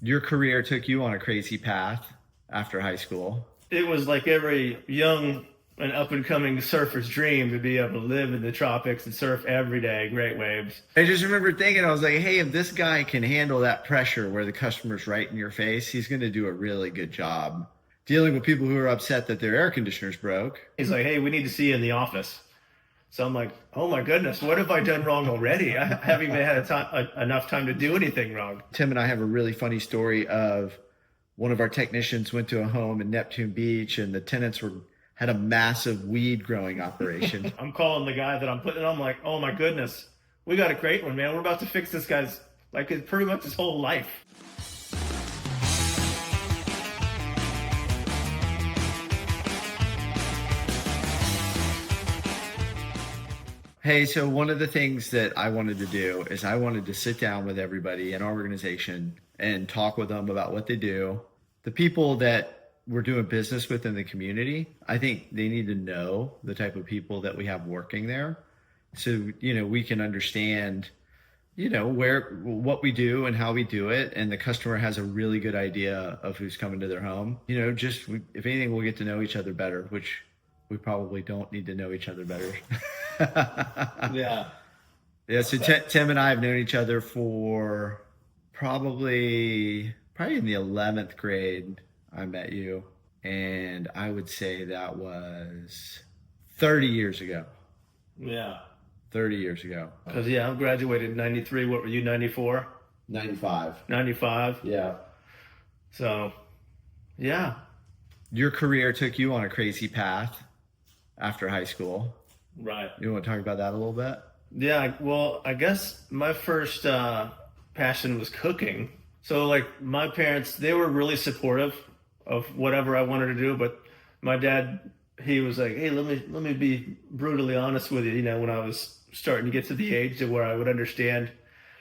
Your career took you on a crazy path after high school. It was like every young and up and coming surfer's dream to be able to live in the tropics and surf every day, great waves. I just remember thinking, I was like, hey, if this guy can handle that pressure where the customer's right in your face, he's going to do a really good job dealing with people who are upset that their air conditioner's broke. He's like, hey, we need to see you in the office. So I'm like, oh my goodness, what have I done wrong already? I haven't even had enough time to do anything wrong. Tim and I have a really funny story of one of our technicians went to a home in Neptune Beach and the tenants had a massive weed growing operation. I'm calling the guy that I'm putting on, I'm like, oh my goodness, we got a great one, man. We're about to fix this guy's, like, pretty much his whole life. Hey, so one of the things that I wanted to do is I wanted to sit down with everybody in our organization and talk with them about what they do. The people that we're doing business with in the community, I think they need to know the type of people that we have working there. So, we can understand, what we do and how we do it. And the customer has a really good idea of who's coming to their home. If anything, we'll get to know each other better, which we probably don't need to know each other better. Yeah. Yeah. So Tim and I have known each other for probably in the 11th grade. I met you, and I would say that was 30 years ago. Yeah. 30 years ago. Because, yeah, I graduated in 93. What were you, 94? 95. 95. Yeah. So, yeah. Your career took you on a crazy path after high school. Right. You want to talk about that a little bit? Yeah, well, I guess my first passion was cooking. So, like, my parents, they were really supportive of whatever I wanted to do. But my dad, he was like, hey, let me be brutally honest with you. When I was starting to get to the age to where I would understand,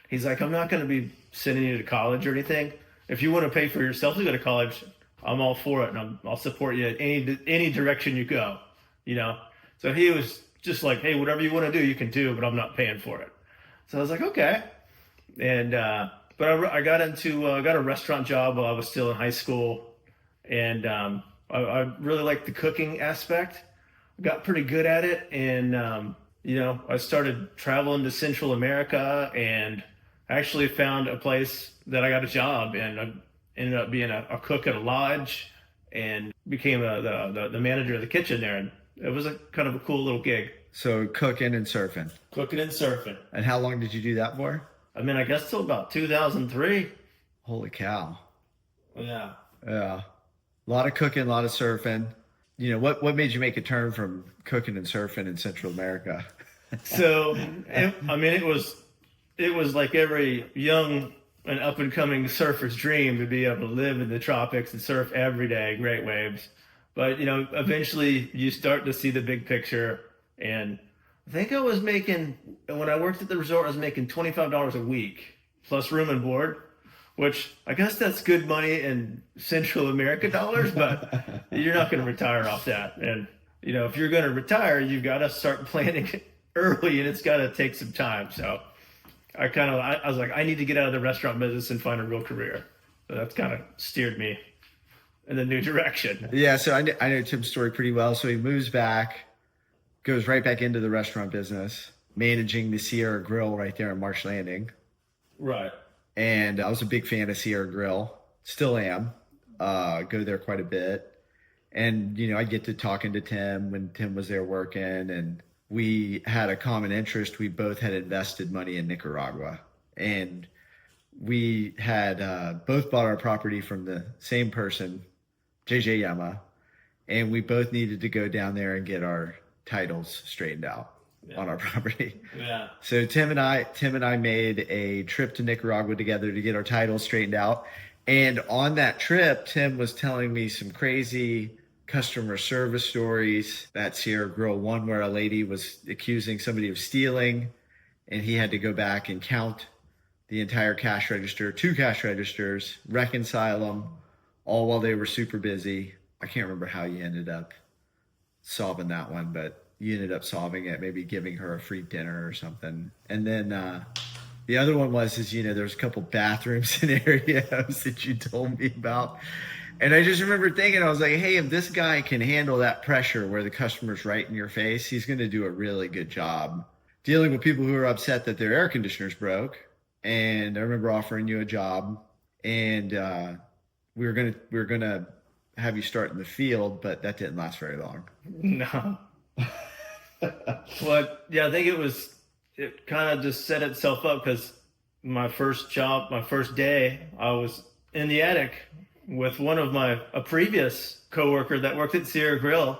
he's like, I'm not going to be sending you to college or anything. If you want to pay for yourself to go to college, I'm all for it, and I'll support you in any direction you go. So he was just like, hey, whatever you want to do, you can do, but I'm not paying for it. So I was like, okay. And but I got got a restaurant job while I was still in high school, and I really liked the cooking aspect. I got pretty good at it, and I started traveling to Central America, and actually found a place that I got a job, and I ended up being a cook at a lodge, and became the manager of the kitchen there. And it was a kind of a cool little gig. So cooking and surfing. Cooking and surfing. And how long did you do that for? I guess till about 2003. Holy cow. Yeah. Yeah. A lot of cooking, a lot of surfing. What made you make a turn from cooking and surfing in Central America? So, it was like every young and up and coming surfer's dream to be able to live in the tropics and surf every day, great waves. But, eventually you start to see the big picture. And I think when I worked at the resort, I was making $25 a week plus room and board, which I guess that's good money in Central America dollars, but you're not going to retire off that. And, if you're going to retire, you've got to start planning early, and it's got to take some time. So I was like, I need to get out of the restaurant business and find a real career. So that's kind of steered me in the new direction. Yeah, so I know Tim's story pretty well. So he moves back, goes right back into the restaurant business, managing the Sierra Grill right there in Marsh Landing. Right. And I was a big fan of Sierra Grill, still am. Go there quite a bit. And, I get to talking to Tim when Tim was there working, and we had a common interest. We both had invested money in Nicaragua, and we had both bought our property from the same person, JJ Yama, and we both needed to go down there and get our titles straightened out on our property. Yeah. So Tim and I made a trip to Nicaragua together to get our titles straightened out. And on that trip, Tim was telling me some crazy customer service stories at Sierra Grill. One where a lady was accusing somebody of stealing, and he had to go back and count the entire cash register, 2 cash registers, reconcile them, all while they were super busy. I can't remember how you ended up solving that one, but you ended up solving it, maybe giving her a free dinner or something. And then The other one was, there's a couple bathrooms and areas that you told me about. And I just remember thinking, I was like, hey, if this guy can handle that pressure where the customer's right in your face, he's going to do a really good job dealing with people who are upset that their air conditioner's broke. And I remember offering you a job, and we were gonna have you start in the field, but that didn't last very long. No. But yeah, I think it kind of just set itself up because my first job, my first day, I was in the attic with a previous coworker that worked at Sierra Grill,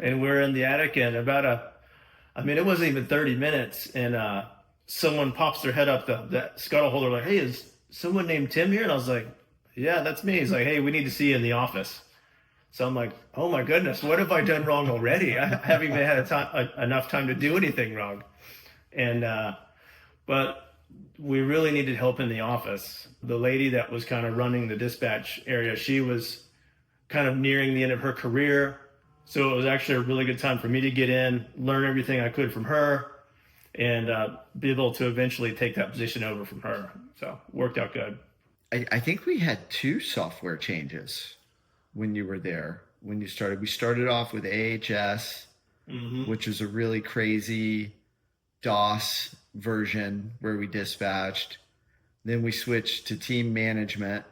and we're in the attic, and it wasn't even 30 minutes, and someone pops their head up the scuttle holder like, hey, is someone named Tim here? And I was like, yeah, that's me. He's like, hey, we need to see you in the office. So I'm like, oh my goodness, what have I done wrong already? I haven't even had enough time to do anything wrong. But we really needed help in the office. The lady that was kind of running the dispatch area, she was kind of nearing the end of her career. So it was actually a really good time for me to get in, learn everything I could from her, and be able to eventually take that position over from her. So it worked out good. I think we had 2 software changes when you were there. When you started, we started off with AHS, which was a really crazy DOS version where we dispatched. Then we switched to team management,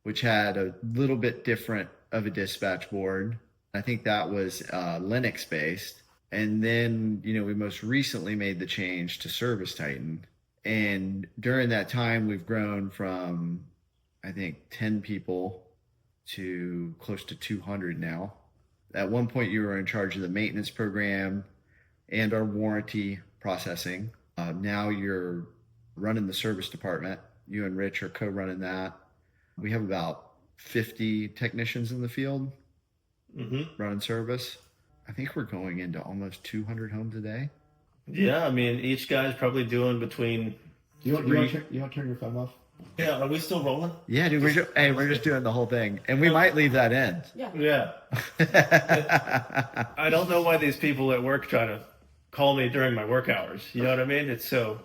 which had a little bit different of a dispatch board. I think that was Linux based. And then, we most recently made the change to Service Titan. And during that time, we've grown from, I think, 10 people to close to 200 now. At one point, you were in charge of the maintenance program and our warranty processing. Now you're running the service department. You and Rich are co-running that. We have about 50 technicians in the field running service. I think we're going into almost 200 homes a day. Yeah, each guy's probably doing between. You want to turn your phone off? Yeah, are we still rolling? Yeah, dude. We're just doing the whole thing, and we might leave that in. Yeah. I don't know why these people at work try to call me during my work hours. You know what I mean? It's so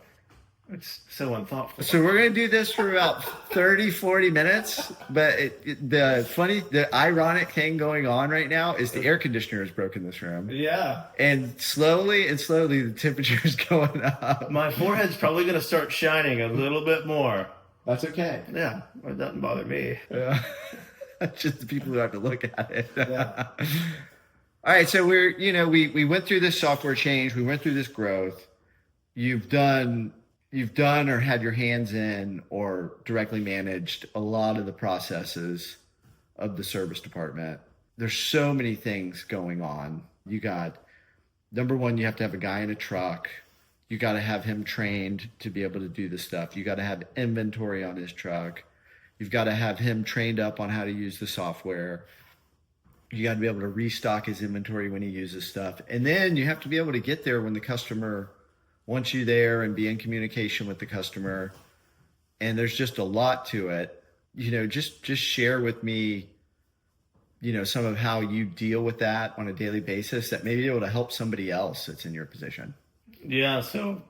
unthoughtful. So we're going to do this for about 30, 40 minutes. But the ironic thing going on right now is the air conditioner is broken in this room. Yeah. And slowly the temperature is going up. My forehead's probably going to start shining a little bit more. That's okay. Yeah. It doesn't bother me. Yeah. Just the people who have to look at it. Yeah. All right. So we went through this software change. We went through this growth. You've done or had your hands in or directly managed a lot of the processes of the service department. There's so many things going on. You got, number one, you have to have a guy in a truck. You got to have him trained to be able to do the stuff. You got to have inventory on his truck. You've got to have him trained up on how to use the software. You got to be able to restock his inventory when he uses stuff. And then you have to be able to get there when the customer wants you there and be in communication with the customer. And there's just a lot to it. Just share with me, some of how you deal with that on a daily basis that may be able to help somebody else that's in your position. Yeah. So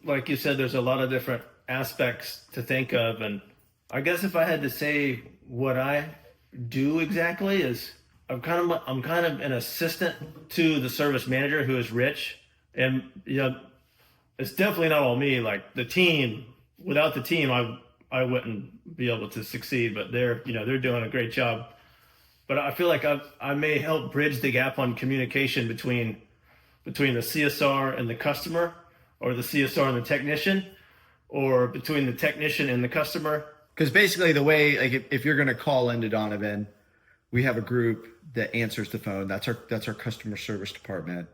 like you said, there's a lot of different aspects to think of. And I guess if I had to say what I do exactly is I'm kind of an assistant to the service manager, who is Rich. And, it's definitely not all me. Like the team, without the team, I wouldn't be able to succeed. But they're doing a great job. But I feel like I may help bridge the gap on communication between the CSR and the customer, or the CSR and the technician, or between the technician and the customer. Because basically, the way, like, if you're going to call into Donovan, we have a group that answers the phone. That's our customer service department,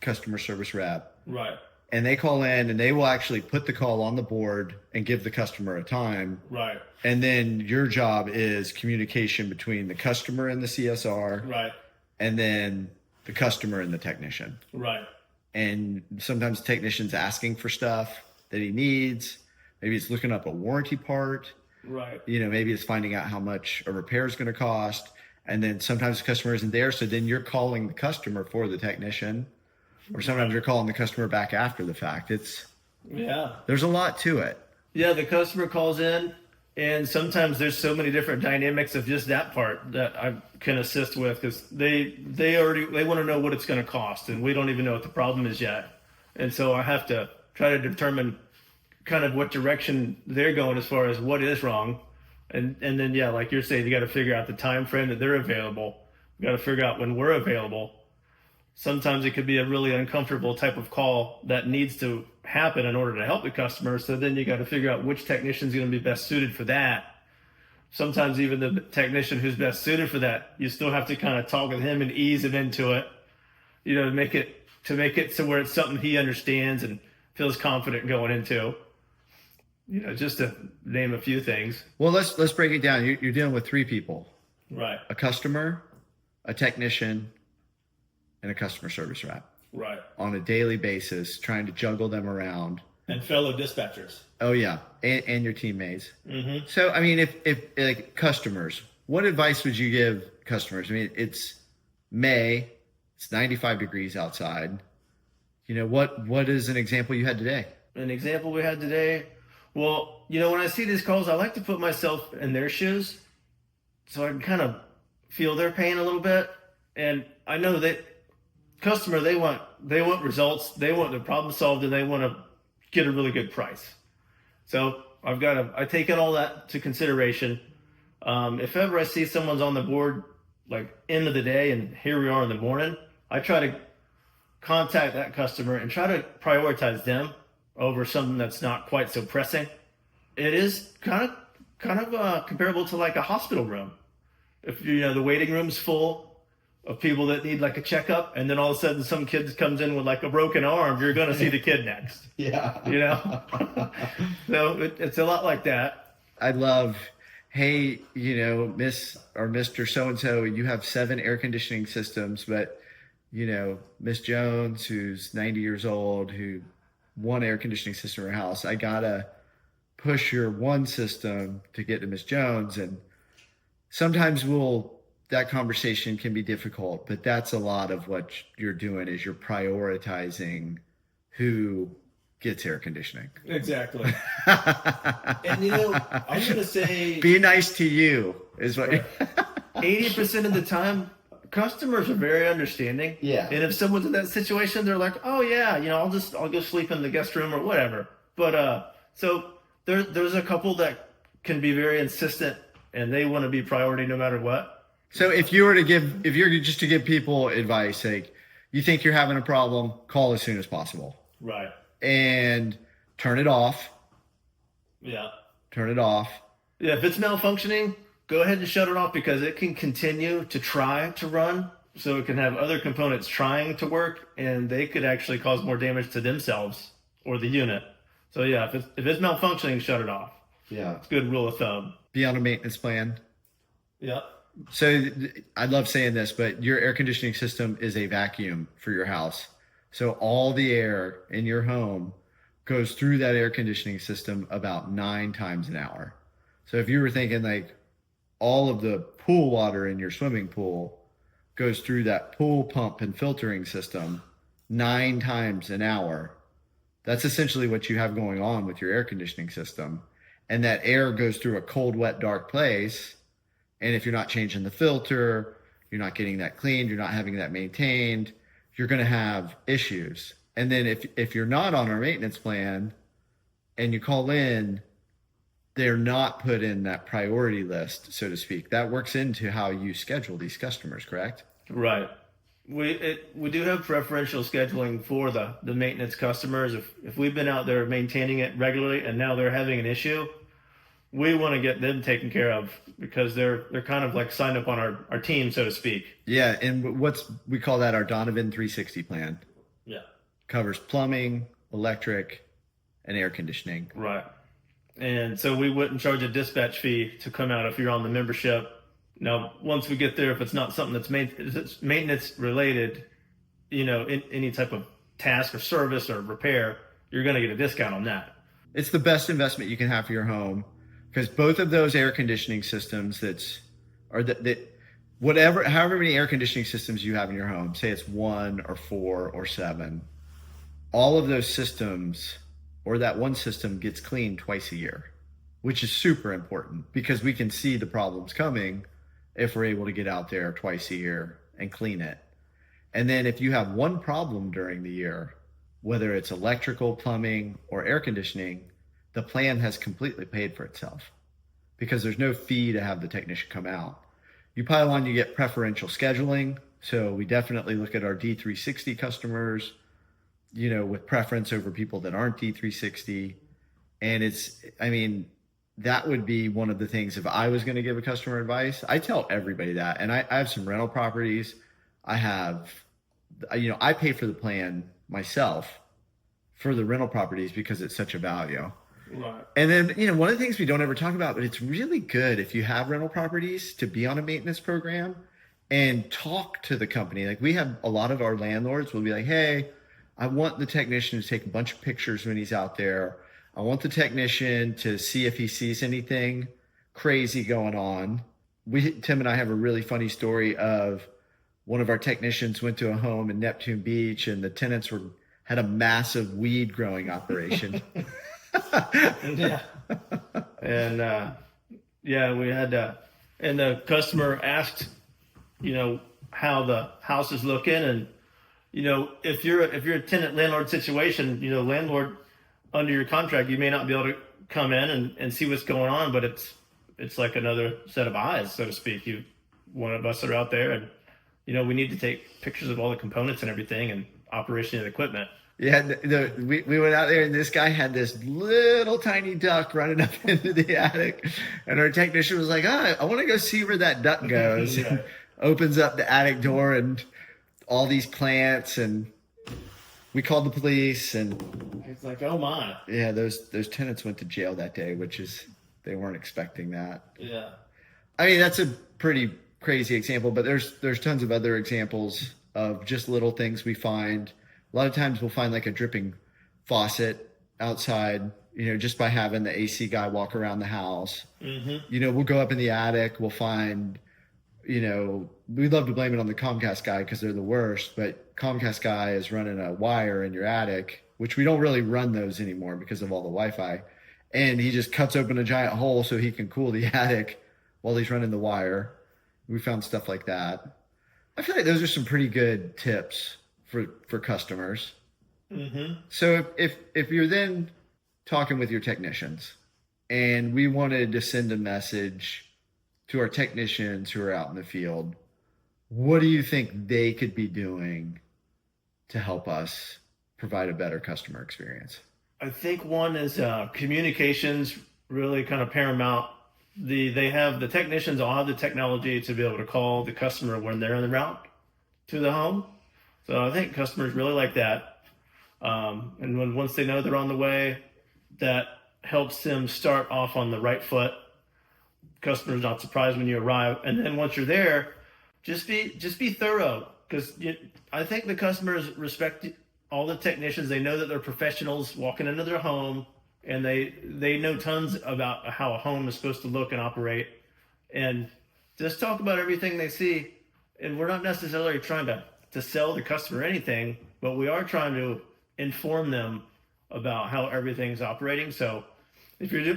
customer service rep. Right. And they call in and they will actually put the call on the board and give the customer a time. Right. And then your job is communication between the customer and the CSR. Right. And then the customer and the technician. Right. And sometimes the technician's asking for stuff that he needs. Maybe it's looking up a warranty part. Right. Maybe it's finding out how much a repair is going to cost. And then sometimes the customer isn't there. So then you're calling the customer for the technician. Or sometimes you're calling the customer back after the fact. It's Yeah. There's a lot to it. Yeah, the customer calls in, and sometimes there's so many different dynamics of just that part that I can assist with, because they want to know what it's going to cost, and we don't even know what the problem is yet. And so I have to try to determine kind of what direction they're going as far as what is wrong. And then, yeah, like you're saying, you got to figure out the time frame that they're available. You got to figure out when we're available. Sometimes it could be a really uncomfortable type of call that needs to happen in order to help the customer. So then you got to figure out which technician is going to be best suited for that. Sometimes even the technician who's best suited for that, you still have to kind of talk with him and ease him into it, to make it so where it's something he understands and feels confident going into. Just to name a few things. Well, let's break it down. You're dealing with three people. Right. A customer, a technician, and a customer service rep. Right. On a daily basis, trying to juggle them around. And fellow dispatchers. Oh yeah, and your teammates. Mm-hmm. So I mean, if like customers, what advice would you give customers? I mean, it's May, it's 95 degrees outside. What is an example you had today? An example we had today. Well, when I see these calls, I like to put myself in their shoes so I can kind of feel their pain a little bit. And I know that customer, they want results, they want the problem solved, and they want to get a really good price. So I take in all that to consideration. If ever I see someone's on the board, like end of the day, and here we are in the morning, I try to contact that customer and try to prioritize them over something that's not quite so pressing. It is kind of comparable to like a hospital room. If the waiting room's full of people that need like a checkup, and then all of a sudden some kid comes in with like a broken arm, you're going to see the kid next. Yeah. So it's a lot like that. I love, hey, Miss or Mr. So-and-so, you have 7 air conditioning systems, but Miss Jones, who's 90 years old, who one air conditioning system in her house, I gotta push your one system to get to Miss Jones. And sometimes that conversation can be difficult, but that's a lot of what you're doing is you're prioritizing who gets air conditioning. Exactly. And I'm going to say, be nice to you is what 80% of the time, customers are very understanding. Yeah. And if someone's in that situation, they're like, oh yeah, I'll go sleep in the guest room or whatever. But so there's a couple that can be very insistent, and they want to be priority no matter what. So if you're just to give people advice, like you think you're having a problem, call as soon as possible. Right. And turn it off. Yeah. Turn it off. Yeah. If it's malfunctioning, go ahead and shut it off, because it can continue to try to run. So it can have other components trying to work, and they could actually cause more damage to themselves or the unit. So yeah, if it's malfunctioning, shut it off. Yeah. It's a good rule of thumb. Be on a maintenance plan. Yeah. So I love saying this, but your air conditioning system is a vacuum for your house. So all the air in your home goes through that air conditioning system about 9 times an hour. So if you were thinking like all of the pool water in your swimming pool goes through that pool pump and filtering system 9 times an hour, that's essentially what you have going on with your air conditioning system. And that air goes through a cold, wet, dark place. And if you're not changing the filter, you're not getting that cleaned, you're not having that maintained, you're going to have issues. And then if you're not on our maintenance plan and you call in, they're not put in that priority list, so to speak. That works into how you schedule these customers, correct? Right. We do have preferential scheduling for the maintenance customers. If we've been out there maintaining it regularly and now they're having an issue, we want to get them taken care of, because they're kind of like signed up on our team, so to speak. Yeah, and we call that our Donovan 360 plan. Yeah. Covers plumbing, electric, and air conditioning. Right. And so we wouldn't charge a dispatch fee to come out if you're on the membership. Now, once we get there, if it's not something that's maintenance related, in any type of task or service or repair, you're going to get a discount on that. It's the best investment you can have for your home, because both of those air conditioning systems however many air conditioning systems you have in your home, say it's 1 or 4 or 7, all of those systems or that one system gets cleaned twice a year, which is super important because we can see the problems coming if we're able to get out there twice a year and clean it. And then if you have one problem during the year, whether it's electrical, plumbing, or air conditioning, the plan has completely paid for itself because there's no fee to have the technician come out. You pile on, you get preferential scheduling. So we definitely look at our D360 customers, with preference over people that aren't D360. And that would be one of the things if I was going to give a customer advice. I tell everybody that. And I have some rental properties. I pay for the plan myself for the rental properties because it's such a value. Right. And then, one of the things we don't ever talk about, but it's really good if you have rental properties to be on a maintenance program and talk to the company. Like we have a lot of our landlords will be like, hey, I want the technician to take a bunch of pictures when he's out there. I want the technician to see if he sees anything crazy going on. Tim and I have a really funny story of one of our technicians went to a home in Neptune Beach and the tenants had a massive weed growing operation. Yeah. And we had and the customer asked, how the house is looking, and if you're a tenant landlord situation, landlord under your contract, you may not be able to come in and see what's going on, but it's like another set of eyes, so to speak. One of us are out there, and we need to take pictures of all the components and everything and operation of the equipment. Yeah, we went out there and this guy had this little tiny duck running up into the attic, and our technician was like, I want to go see where that duck goes. Yeah. Opens up the attic door and all these plants, and we called the police, and It's like, oh my. yeah, those tenants went to jail that day, they weren't expecting that. Yeah. That's a pretty crazy example, but there's tons of other examples of just little things we find. A lot of times we'll find like a dripping faucet outside, just by having the AC guy walk around the house. Mm-hmm. We'll go up in the attic, we'll find, we love to blame it on the Comcast guy because they're the worst, but Comcast guy is running a wire in your attic, which we don't really run those anymore because of all the Wi-Fi. And he just cuts open a giant hole so he can cool the attic while he's running the wire. We found stuff like that. I feel like those are some pretty good tips for customers. Mm-hmm. So if you're then talking with your technicians and we wanted to send a message to our technicians who are out in the field, what do you think they could be doing to help us provide a better customer experience? I think one is communications really kind of paramount. The technicians all have the technology to be able to call the customer when they're en route to the home. So I think customers really like that. And once they know they're on the way, that helps them start off on the right foot. Customer's not surprised when you arrive. And then once you're there, just be thorough, because I think the customers respect all the technicians. They know that they're professionals walking into their home, and they know tons about how a home is supposed to look and operate. And just talk about everything they see. And we're not necessarily trying to sell the customer anything, but we are trying to inform them about how everything's operating. So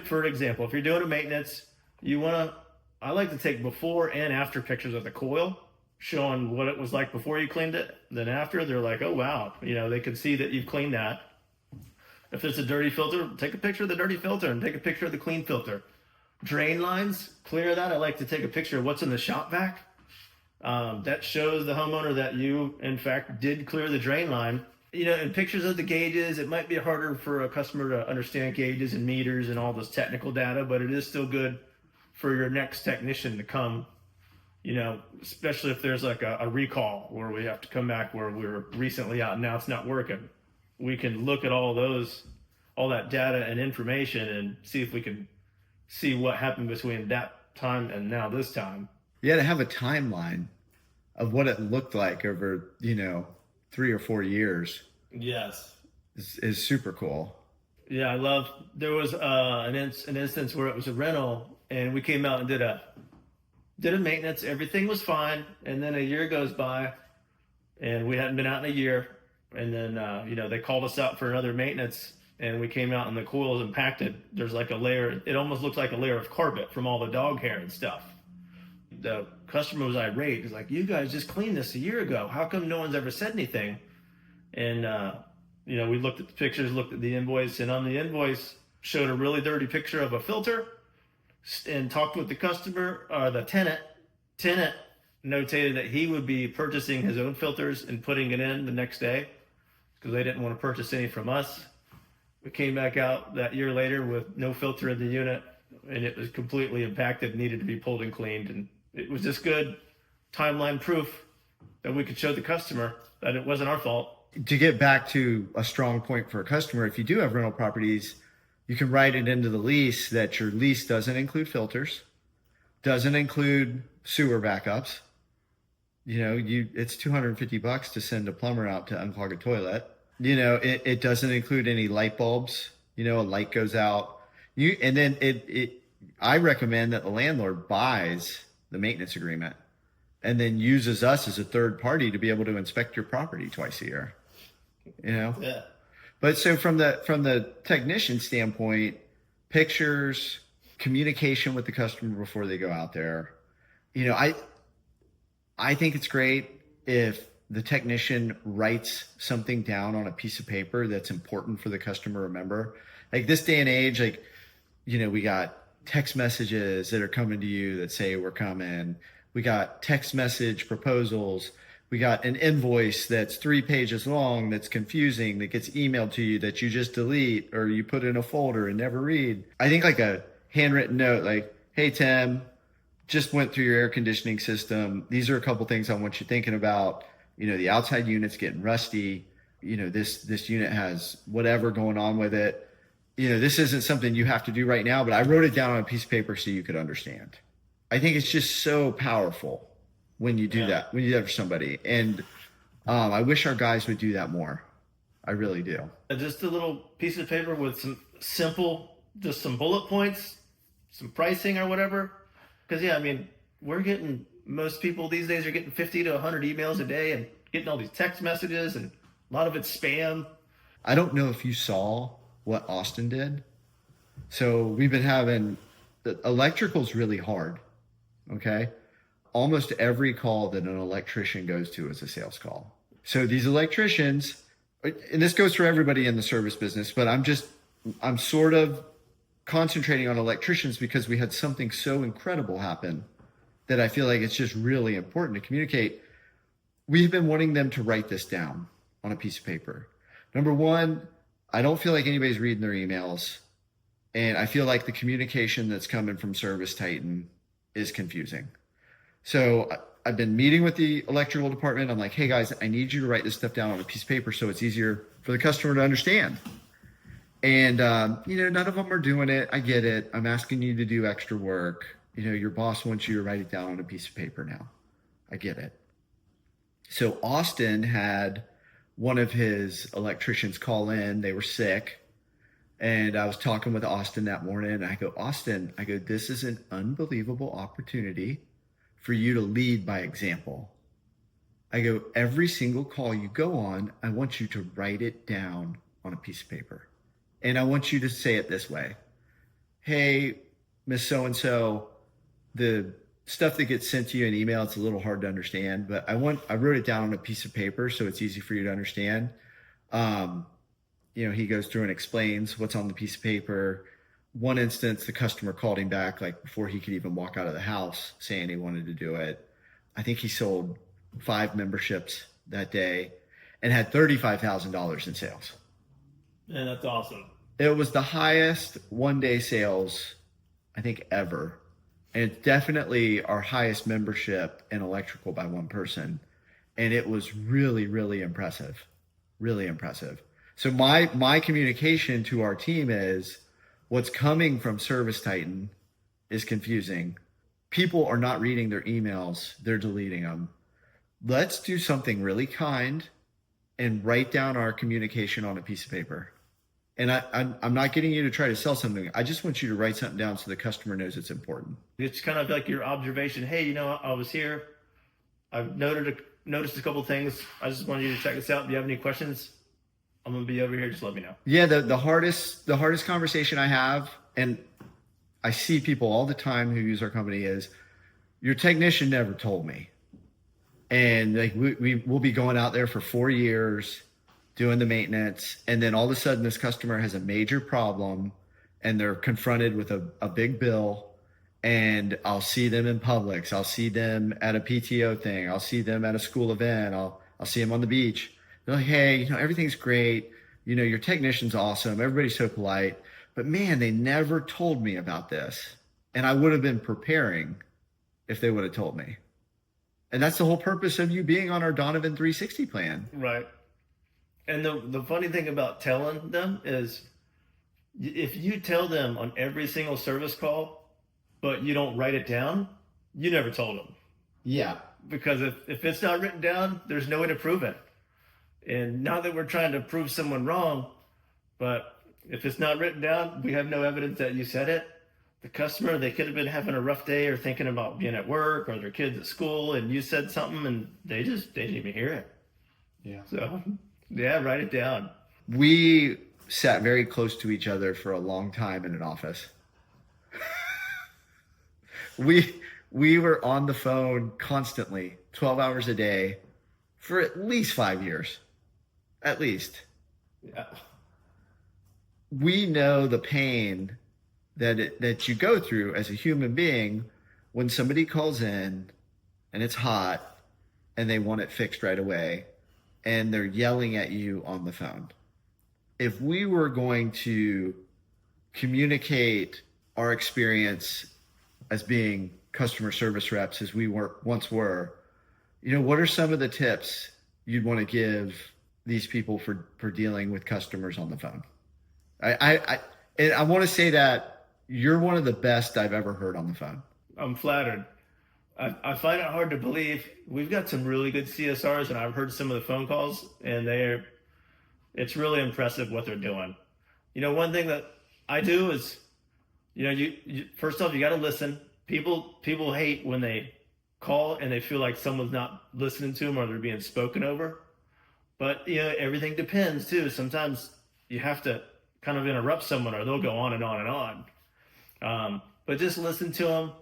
for example, if you're doing a maintenance, I like to take before and after pictures of the coil, showing what it was like before you cleaned it. Then after, they're like, oh wow, they can see that you've cleaned that. If there's a dirty filter, take a picture of the dirty filter and take a picture of the clean filter. Drain lines, clear that. I like to take a picture of what's in the shop vac. That shows the homeowner that you, in fact, did clear the drain line. And pictures of the gauges, it might be harder for a customer to understand gauges and meters and all this technical data, but it is still good for your next technician to come, especially if there's like a recall where we have to come back where we were recently out and now it's not working. We can look at all that data and information and see if we can see what happened between that time and now this time. Yeah, to have a timeline of what it looked like over, 3 or 4 years. Yes. Is super cool. Yeah, there was an instance where it was a rental and we came out and did a maintenance. Everything was fine. And then a year goes by and we hadn't been out in a year. And then, they called us out for another maintenance and we came out and the coil is impacted. There's like a layer, it almost looks like a layer of carpet from all the dog hair and stuff. The customer was irate. He's like, you guys just cleaned this a year ago. How come no one's ever said anything? And, we looked at the pictures, looked at the invoice, and on the invoice showed a really dirty picture of a filter and talked with the customer, the tenant. Tenant notated that he would be purchasing his own filters and putting it in the next day because they didn't want to purchase any from us. We came back out that year later with no filter in the unit, and it was completely impacted, needed to be pulled and cleaned. And it was just good timeline proof that we could show the customer that it wasn't our fault. To get back to a strong point for a customer, if you do have rental properties, you can write it into the lease that your lease doesn't include filters, doesn't include sewer backups. It's $250 to send a plumber out to unclog a toilet. It doesn't include any light bulbs. A light goes out. I recommend that the landlord buys the maintenance agreement and then uses us as a third party to be able to inspect your property twice a year. Yeah. But so from the technician standpoint, pictures, communication with the customer before they go out there. I think it's great if the technician writes something down on a piece of paper that's important for the customer to remember. Like this day and age, we got text messages that are coming to you that say we're coming. We got text message proposals. We got an invoice that's 3 pages long that's confusing, that gets emailed to you that you just delete or you put in a folder and never read. I think like a handwritten note like, hey, Tim, just went through your air conditioning system. These are a couple things I want you thinking about. The outside unit's getting rusty. This unit has whatever going on with it. This isn't something you have to do right now, but I wrote it down on a piece of paper so you could understand. I think it's just so powerful when you do that, when you do that for somebody. And I wish our guys would do that more. I really do. Just a little piece of paper with some simple, just some bullet points, some pricing or whatever. Because, most people these days are getting 50 to 100 emails a day and getting all these text messages, and a lot of it's spam. I don't know if you saw what Austin did. So we've been having, electrical's really hard, okay? Almost every call that an electrician goes to is a sales call. So these electricians, and this goes for everybody in the service business, but I'm sort of concentrating on electricians because we had something so incredible happen that I feel like it's just really important to communicate. We've been wanting them to write this down on a piece of paper. Number one, I don't feel like anybody's reading their emails. And I feel like the communication that's coming from Service Titan is confusing. So I've been meeting with the electrical department. I'm like, hey guys, I need you to write this stuff down on a piece of paper so it's easier for the customer to understand. And, none of them are doing it. I get it. I'm asking you to do extra work. Your boss wants you to write it down on a piece of paper now. I get it. So Austin had one of his electricians call in. They were sick. And I was talking with Austin that morning. And I go, Austin, this is an unbelievable opportunity for you to lead by example. I go, every single call you go on, I want you to write it down on a piece of paper. And I want you to say it this way. Hey, Miss So-and-so, the stuff that gets sent to you in email, it's a little hard to understand, but I wrote it down on a piece of paper so it's easy for you to understand. He goes through and explains what's on the piece of paper. One instance, the customer called him back like before he could even walk out of the house saying he wanted to do it. I think he sold 5 memberships that day and had $35,000 in sales. And that's awesome. It was the highest one-day sales, I think, ever. And it's definitely our highest membership in electrical by one person. And it was really, really impressive. Really impressive. So my communication to our team is what's coming from Service Titan is confusing. People are not reading their emails. They're deleting them. Let's do something really kind and write down our communication on a piece of paper. And I'm not getting you to try to sell something. I just want you to write something down so the customer knows it's important. It's kind of like your observation. Hey, I was here. I've noticed a couple of things. I just wanted you to check this out. Do you have any questions? I'm gonna be over here. Just let me know. Yeah, the hardest conversation I have, and I see people all the time who use our company, is your technician never told me. And like we'll be going out there for 4 years doing the maintenance, and then all of a sudden this customer has a major problem and they're confronted with a big bill, and I'll see them in Publix, I'll see them at a PTO thing, I'll see them at a school event, I'll see them on the beach. They're like, hey, everything's great, your technician's awesome, everybody's so polite, but man, they never told me about this, and I would have been preparing if they would have told me. And that's the whole purpose of you being on our Donovan 360 plan. Right. And the funny thing about telling them is, if you tell them on every single service call, but you don't write it down, you never told them. Yeah. Because if it's not written down, there's no way to prove it. And not that we're trying to prove someone wrong, but if it's not written down, we have no evidence that you said it. The customer, they could have been having a rough day or thinking about being at work or their kids at school, and you said something and they didn't even hear it. Yeah. So, yeah, write it down. We sat very close to each other for a long time in an office. we were on the phone constantly, 12 hours a day for at least 5 years. At least. Yeah. We know the pain that you go through as a human being when somebody calls in and it's hot and they want it fixed right away and they're yelling at you on the phone. If we were going to communicate our experience as being customer service reps as we once were, what are some of the tips you'd want to give these people for dealing with customers on the phone? I want to say that you're one of the best I've ever heard on the phone. I'm flattered. I find it hard to believe. We've got some really good CSRs, and I've heard some of the phone calls, and it's really impressive what they're doing. One thing that I do is, you first off, you got to listen. People hate when they call and they feel like someone's not listening to them or they're being spoken over. But, everything depends too. Sometimes you have to kind of interrupt someone or they'll go on and on and on. But just listen to them.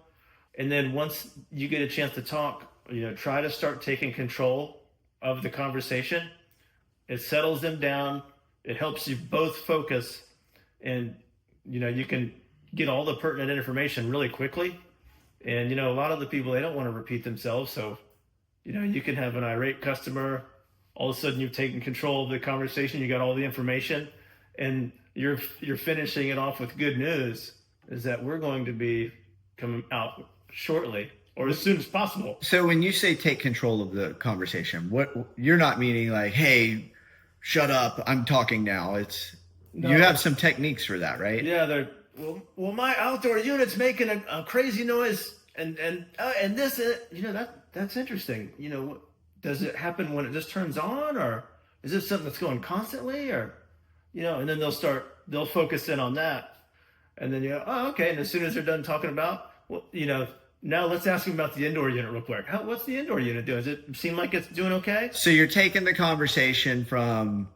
And then once you get a chance to talk, try to start taking control of the conversation. It settles them down. It helps you both focus, and, you can get all the pertinent information really quickly. And, a lot of the people, they don't want to repeat themselves. So, you can have an irate customer. All of a sudden you've taken control of the conversation. You got all the information, and you're finishing it off with good news, is that we're going to be coming out shortly or as soon as possible. So when you say take control of the conversation, what you're not meaning like, hey, shut up, I'm talking now. No. You have some techniques for that, right? Yeah, well, my outdoor unit's making a crazy noise, and this, that's interesting. Does it happen when it just turns on, or is it something that's going constantly, or, and then they'll focus in on that. And then oh, okay. And as soon as they're done talking about, well, now let's ask them about the indoor unit real quick. What's the indoor unit doing? Does it seem like it's doing okay? So you're taking the conversation from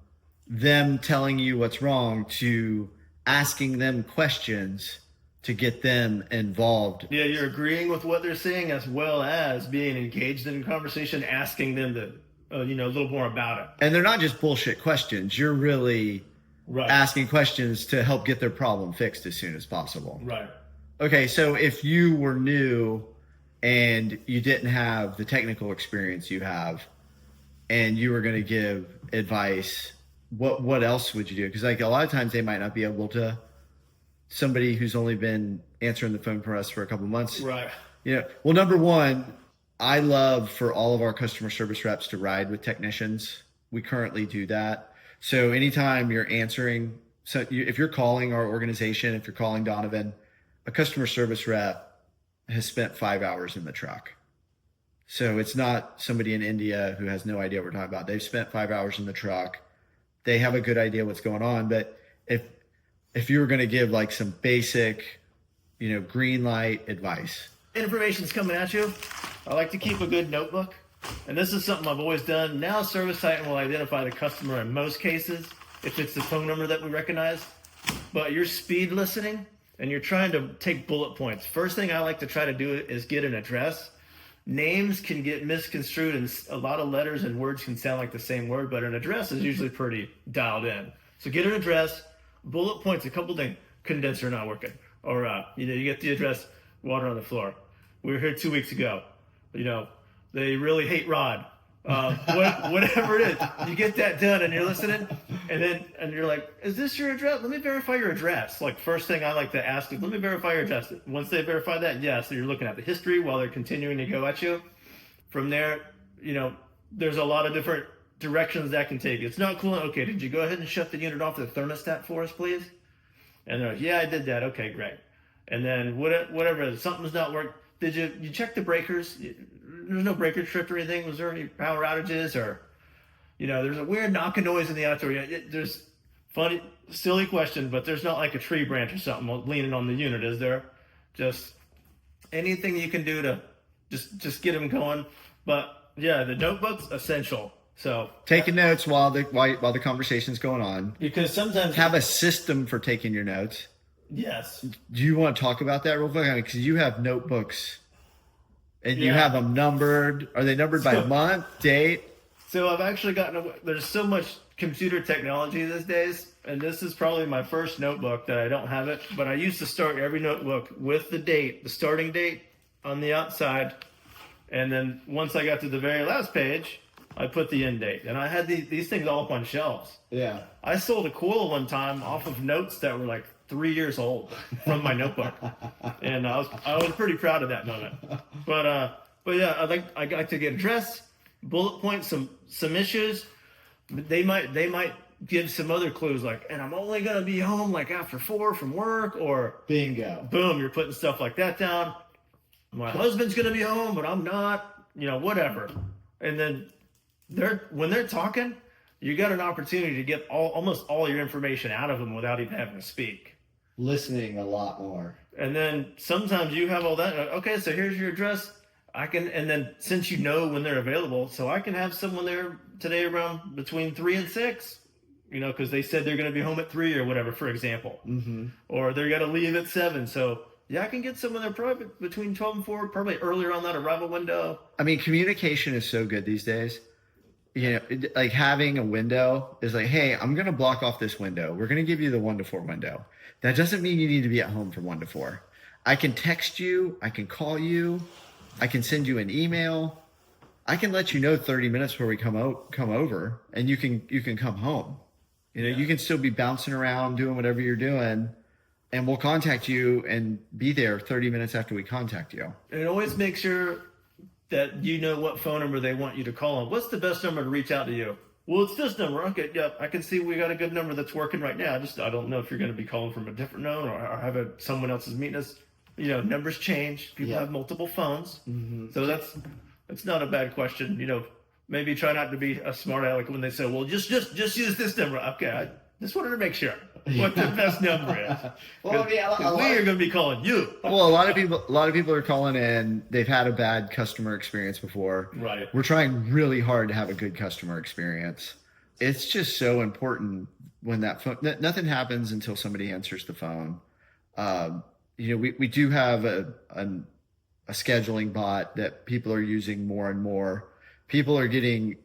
them telling you what's wrong to asking them questions to get them involved. Yeah, you're agreeing with what they're saying as well as being engaged in the conversation, asking them to, a little more about it. And they're not just bullshit questions. You're really asking questions to help get their problem fixed as soon as possible. Right. Okay, so if you were new and you didn't have the technical experience you have, and you were going to give advice, what else would you do? Because like a lot of times they might not be able to. Somebody who's only been answering the phone for us for a couple months. Right. Well, number one, I love for all of our customer service reps to ride with technicians. We currently do that. So anytime you're answering, if you're calling our organization, if you're calling Donovan, a customer service rep has spent 5 hours in the truck. So it's not somebody in India who has no idea what we're talking about. They've spent 5 hours in the truck. They have a good idea what's going on. But if you were going to give like some basic, green light advice. Information's coming at you. I like to keep a good notebook. And this is something I've always done. Now Service Titan will identify the customer in most cases. if it's the phone number that we recognize. But you're speed listening and you're trying to take bullet points. First thing I like to try to do is get an address. Names can get misconstrued and a lot of letters and words can sound like the same word, but an address is usually pretty dialed in. So get an address, bullet points, a couple things. Condenser not working. Or, you get the address, water on the floor. We were here 2 weeks ago. They really hate Rod. Whatever it is, you get that done and you're listening, and you're like, is this your address? Let me verify your address. Like, first thing I like to ask is, let me verify your address. Once they verify that, yes, so you're looking at the history while they're continuing to go at you. From there, there's a lot of different directions that can take. It's not cool. Okay, did you go ahead and shut the unit off the thermostat for us, please? And they're like, yeah, I did that. Okay, great. And then whatever, something's not working. Did you check the breakers? There's no breaker tripped or anything. Was there any power outages or, there's a weird knocking noise in the outdoor. There's funny, silly question, but there's not like a tree branch or something leaning on the unit, is there? Just anything you can do to just get them going. But yeah, the notebook's essential. So taking notes while the conversation's going on. Because sometimes have a system for taking your notes. Yes. Do you want to talk about that real quick? Because you have notebooks and you have them numbered. Are they numbered by month, date? So I've actually there's so much computer technology these days, and this is probably my first notebook that I don't have it, but I used to start every notebook with the date, the starting date on the outside. And then once I got to the very last page, I put the end date. And I had these things all up on shelves. Yeah. I sold a coil one time off of notes that were like 3 years old from my notebook, and I was pretty proud of that moment. But yeah, I like to get address, bullet points, some issues. They might give some other clues like, and I'm only gonna be home like after 4 from work, or bingo, boom, you're putting stuff like that down. My husband's gonna be home, but I'm not. Whatever. And then when they're talking, you got an opportunity to get almost all your information out of them without even having to speak. Listening a lot more. And then sometimes you have all that. Okay, so here's your address. And then since when they're available, so I can have someone there today around between 3 and 6, because they said they're going to be home at 3 or whatever, for example. Mm-hmm. Or they're going to leave at 7. So yeah, I can get someone there probably between 12 and 4, probably earlier on that arrival window. I mean, communication is so good these days. Like having a window is like, hey, I'm going to block off this window. We're going to give you the 1 to 4 window. That doesn't mean you need to be at home from 1 to 4. I can text you. I can call you. I can send you an email. I can let you know 30 minutes before we come over, and you can come home. You can still be bouncing around doing whatever you're doing, and we'll contact you and be there 30 minutes after we contact you. And always make sure that you know what phone number they want you to call on. What's the best number to reach out to you? Well, it's this number. Okay, yeah, I can see we got a good number that's working right now. I don't know if you're going to be calling from a different number or have someone else is meeting us. Numbers change. People have multiple phones. Mm-hmm. So that's not a bad question. Maybe try not to be a smart aleck when they say, well, just use this number. Okay, I just wanted to make sure what the best number is. Well, we are going to be calling you. Well, a lot of people are calling in. They've had a bad customer experience before. Right. We're trying really hard to have a good customer experience. It's just so important when that phone. Nothing happens until somebody answers the phone. We do have a scheduling bot that people are using more and more. People are getting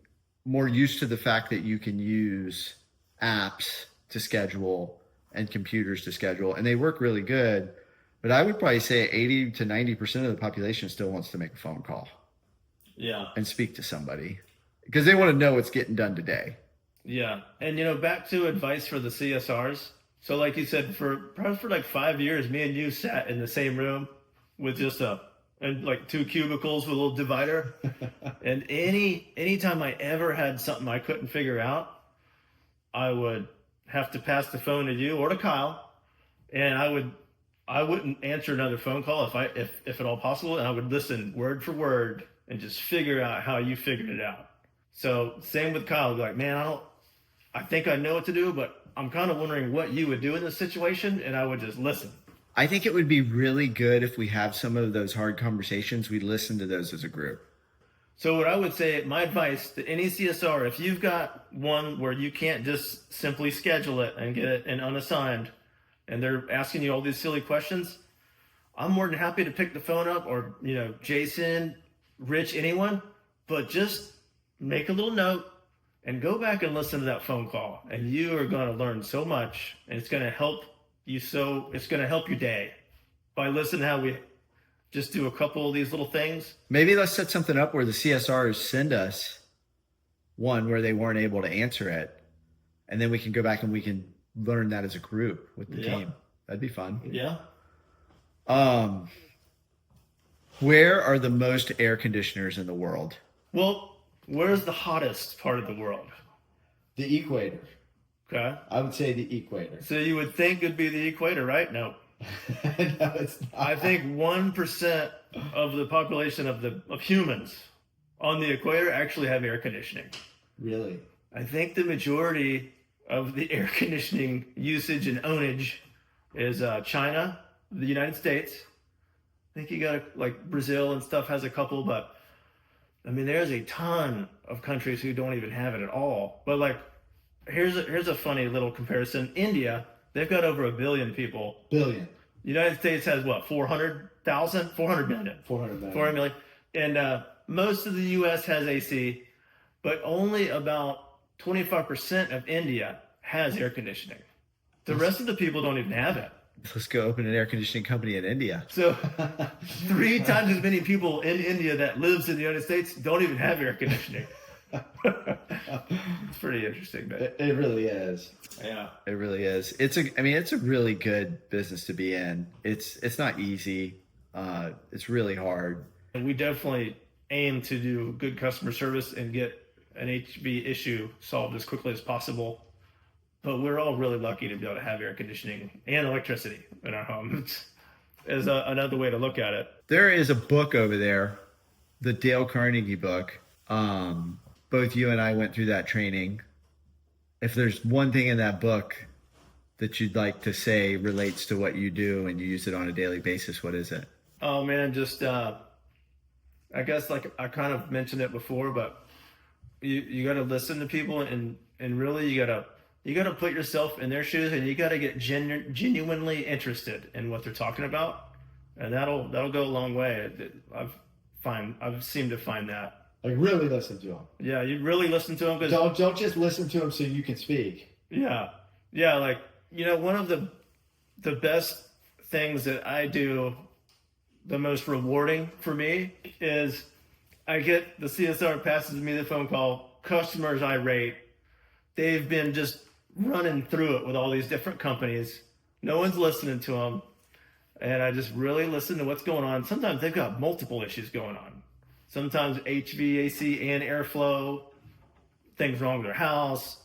more used to the fact that you can use apps to schedule and computers to schedule, and they work really good. But I would probably say 80 to 90% of the population still wants to make a phone call. Yeah. And speak to somebody because they want to know what's getting done today. Yeah. And, back to advice for the CSRs. So like you said, probably for like 5 years, me and you sat in the same room with just like 2 cubicles with a little divider. And anytime I ever had something I couldn't figure out, I would have to pass the phone to you or to Kyle, and I wouldn't answer another phone call if at all possible, and I would listen word for word and just figure out how you figured it out. So same with Kyle. I'd be like, man, I think I know what to do, but I'm kind of wondering what you would do in this situation, and I would just listen. I think it would be really good if we have some of those hard conversations. We listen to those as a group. So what I would say, my advice to any CSR, if you've got one where you can't just simply schedule it and get it and unassigned, and they're asking you all these silly questions, I'm more than happy to pick the phone up, or, Jason, Rich, anyone, but just make a little note and go back and listen to that phone call, and you are going to learn so much, and it's going to help you. It's going to help your day by listening to how we just do a couple of these little things. Maybe let's set something up where the CSRs send us one where they weren't able to answer it, and then we can go back and we can learn that as a group with the team. That'd be fun. Yeah. Where are the most air conditioners in the world? Well, where's the hottest part of the world? The equator. Okay. I would say the equator. So you would think it'd be the equator, right? No. No, it's not. I think 1% of the population of humans on the equator actually have air conditioning. Really? I think the majority of the air conditioning usage and ownage is China, the United States. I think you got like Brazil and stuff has a couple, but I mean, there's a ton of countries who don't even have it at all. But like, here's a funny little comparison. India, they've got over 1 billion people. Billion. The United States has what, 400,000? 400 million. 400 million. 400 million. And most of the U.S. has AC, but only about 25% of India has air conditioning. The rest of the people don't even have it. Let's go open an air conditioning company in India. So 3 times as many people in India that lives in the United States don't even have air conditioning. It's pretty interesting, man. It really is. Yeah. It really is. It's a really good business to be in. It's not easy. It's really hard. And we definitely aim to do good customer service and get an HV issue solved as quickly as possible. But we're all really lucky to be able to have air conditioning and electricity in our homes. Is another way to look at it. There is a book over there, the Dale Carnegie book. Both you and I went through that training. If there's one thing in that book that you'd like to say relates to what you do and you use it on a daily basis, what is it? Oh man, just I guess like I kind of mentioned it before, but you got to listen to people and really you got to put yourself in their shoes, and you got to get genuinely interested in what they're talking about, and that'll go a long way. I've seemed to find that. Like really listen to them. Yeah, you really listen to them, because Don't just listen to them so you can speak. Yeah, like one of the best things that I do, the most rewarding for me, is I get the CSR passes me the phone call, customers irate. They've been just running through it with all these different companies. No one's listening to them. And I just really listen to what's going on. Sometimes they've got multiple issues going on. Sometimes HVAC and airflow, things wrong with their house,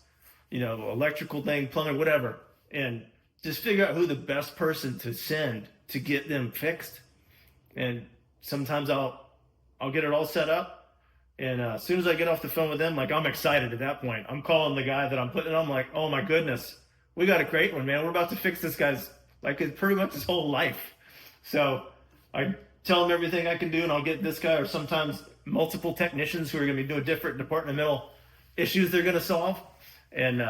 electrical thing, plumbing, whatever. And just figure out who the best person to send to get them fixed. And sometimes I'll get it all set up. And as soon as I get off the phone with them, like I'm excited at that point. I'm calling the guy that I'm putting it on. I'm like, oh my goodness, we got a great one, man. We're about to fix this guy's, like, pretty much his whole life. So I tell him everything I can do, and I'll get this guy, or sometimes multiple technicians who are going to be doing different departmental issues they're going to solve. And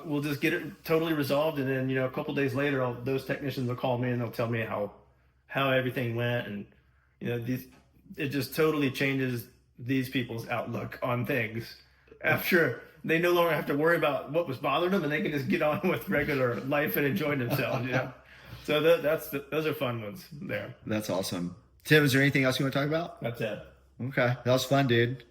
we'll just get it totally resolved. And then, a couple days later, those technicians will call me and they'll tell me how everything went. And, it just totally changes these people's outlook on things after they no longer have to worry about what was bothering them, and they can just get on with regular life and enjoy themselves. So those are fun ones there. That's awesome. Tim, is there anything else you want to talk about? That's it. Okay. That was fun, dude.